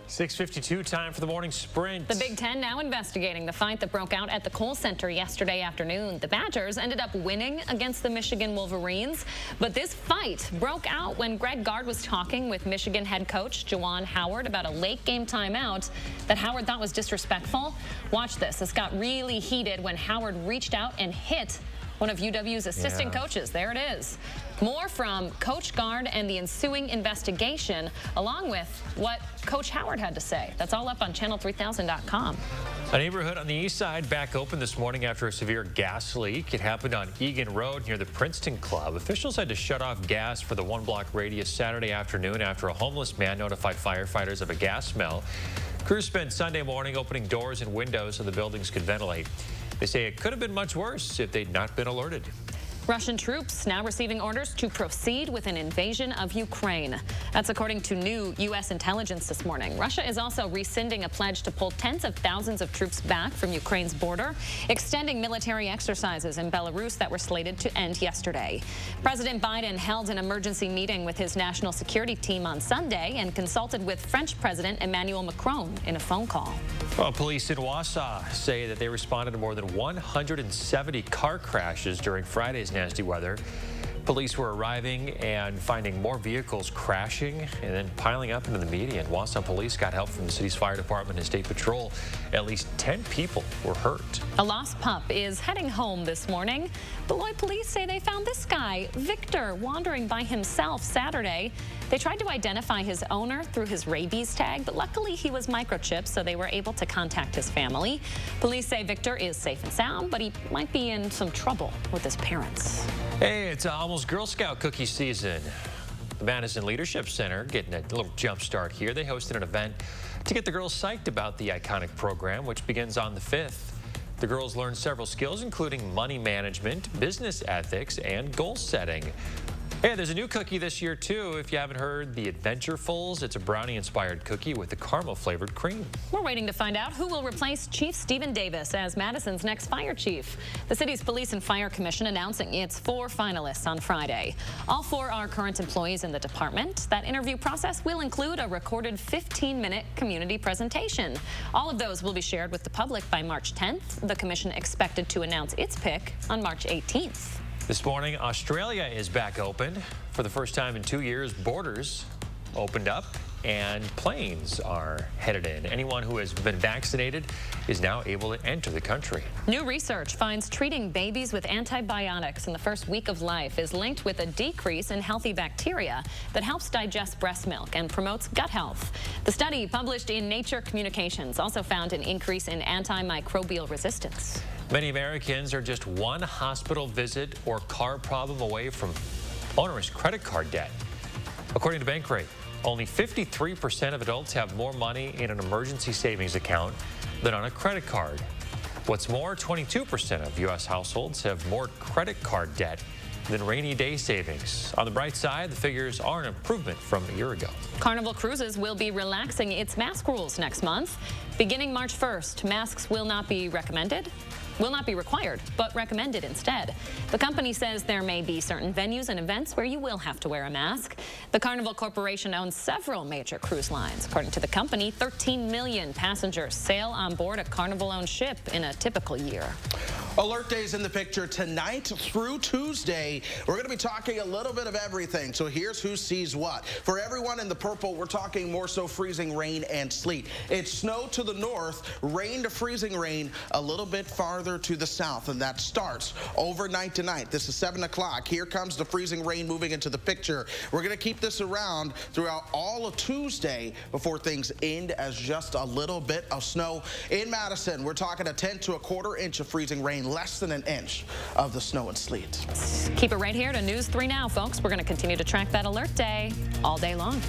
6:52, time for the morning sprint. The Big Ten now investigating the fight that broke out at the Kohl Center yesterday afternoon. The Badgers ended up winning against the Michigan Wolverines, but this fight broke out when Greg Gard was talking with Michigan head coach Juwan Howard about a late game timeout that Howard thought was disrespectful. Watch this. This got really heated when Howard reached out and hit one of UW's assistant coaches. There it is. More from Coach Gard and the ensuing investigation, along with what Coach Howard had to say. That's all up on channel3000.com. A neighborhood on the east side back open this morning after a severe gas leak. It happened on Egan Road near the Princeton Club. Officials had to shut off gas for the one-block radius Saturday afternoon after a homeless man notified firefighters of a gas smell. Crews spent Sunday morning opening doors and windows so the buildings could ventilate. They say it could have been much worse if they'd not been alerted. Russian troops now receiving orders to proceed with an invasion of Ukraine. That's according to new U.S. intelligence this morning. Russia is also rescinding a pledge to pull tens of thousands of troops back from Ukraine's border, extending military exercises in Belarus that were slated to end yesterday. President Biden held an emergency meeting with his national security team on Sunday and consulted with French President Emmanuel Macron in a phone call. Well, police in Wausau say that they responded to more than 170 car crashes during Friday's nasty weather. Police were arriving and finding more vehicles crashing and then piling up into the median. Wausau police got help from the city's fire department and state patrol. At least 10 people were hurt. A lost pup is heading home this morning. Beloit police say they found this guy, Victor, wandering by himself Saturday. They tried to identify his owner through his rabies tag, but luckily he was microchipped, so they were able to contact his family. Police say Victor is safe and sound, but he might be in some trouble with his parents. Hey, it's almost Girl Scout cookie season. The Madison Leadership Center getting a little jump start here. They hosted an event to get the girls psyched about the iconic program, which begins on the 5th. The girls learned several skills, including money management, business ethics, and goal setting. Hey, there's a new cookie this year, too. If you haven't heard, the Adventurefuls. It's a brownie-inspired cookie with the caramel-flavored cream. We're waiting to find out who will replace Chief Stephen Davis as Madison's next fire chief. The city's Police and Fire Commission announcing its 4 finalists on Friday. All 4 are current employees in the department. That interview process will include a recorded 15-minute community presentation. All of those will be shared with the public by March 10th. The commission expected to announce its pick on March 18th. This morning, Australia is back open. For the first time in 2 years, borders opened up and planes are headed in. Anyone who has been vaccinated is now able to enter the country. New research finds treating babies with antibiotics in the first week of life is linked with a decrease in healthy bacteria that helps digest breast milk and promotes gut health. The study, published in Nature Communications, also found an increase in antimicrobial resistance. Many Americans are just one hospital visit or car problem away from onerous credit card debt. According to Bankrate, only 53% of adults have more money in an emergency savings account than on a credit card. What's more, 22% of U.S. households have more credit card debt than rainy day savings. On the bright side, the figures are an improvement from a year ago. Carnival Cruises will be relaxing its mask rules next month. Beginning March 1st, masks will not be required, but recommended instead. The company says there may be certain venues and events where you will have to wear a mask. The Carnival Corporation owns several major cruise lines. According to the company, 13 million passengers sail on board a Carnival-owned ship in a typical year. Alert Day is in the picture tonight through Tuesday. We're going to be talking a little bit of everything, so here's who sees what. For everyone in the purple, we're talking more so freezing rain and sleet. It's snow to the north, rain to freezing rain a little bit farther to the south, and that starts overnight tonight. This is 7 o'clock. Here comes the freezing rain moving into the picture. We're going to keep this around throughout all of Tuesday before things end as just a little bit of snow. In Madison, we're talking a 1/10 to a 1/4 inch of freezing rain, less than an inch of the snow and sleet. Keep it right here to News 3 Now, folks. We're going to continue to track that alert day all day long.